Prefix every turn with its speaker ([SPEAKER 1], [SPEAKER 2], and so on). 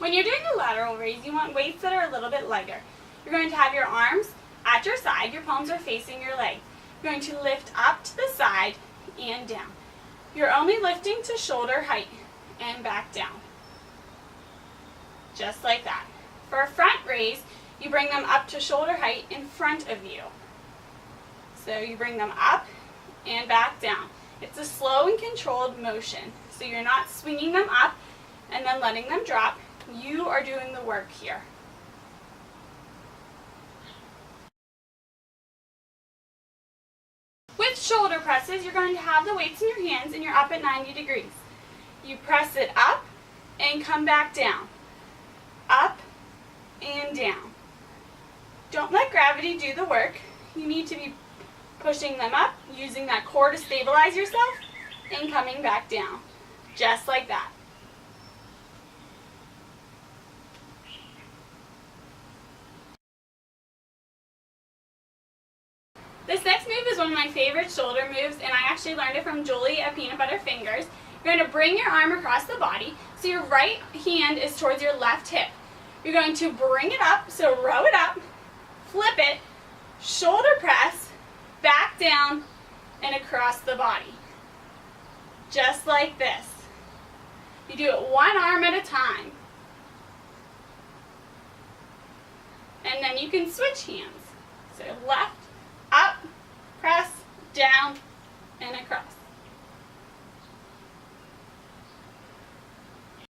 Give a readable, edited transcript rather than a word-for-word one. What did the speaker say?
[SPEAKER 1] When you're doing a lateral raise, you want weights that are a little bit lighter. You're going to have your arms at your side, your palms are facing your legs. You're going to lift up to the side and down. You're only lifting to shoulder height and back down. Just like that. For a front raise, you bring them up to shoulder height in front of you. So you bring them up and back down. It's a slow and controlled motion. So you're not swinging them up and then letting them drop. You are doing the work here. With shoulder presses, you're going to have the weights in your hands and you're up at 90 degrees. You press it up and come back down. Up and down. Don't let gravity do the work. You need to be pushing them up, using that core to stabilize yourself, and coming back down. Just like that. This next move is one of my favorite shoulder moves, and I actually learned it from Julie at Peanut Butter Fingers. You're going to bring your arm across the body, so your right hand is towards your left hip. You're going to bring it up, so row it up, flip it, shoulder press, back down, and across the body. Just like this. You do it one arm at a time. And then you can switch hands. So left, up, press, down, and across.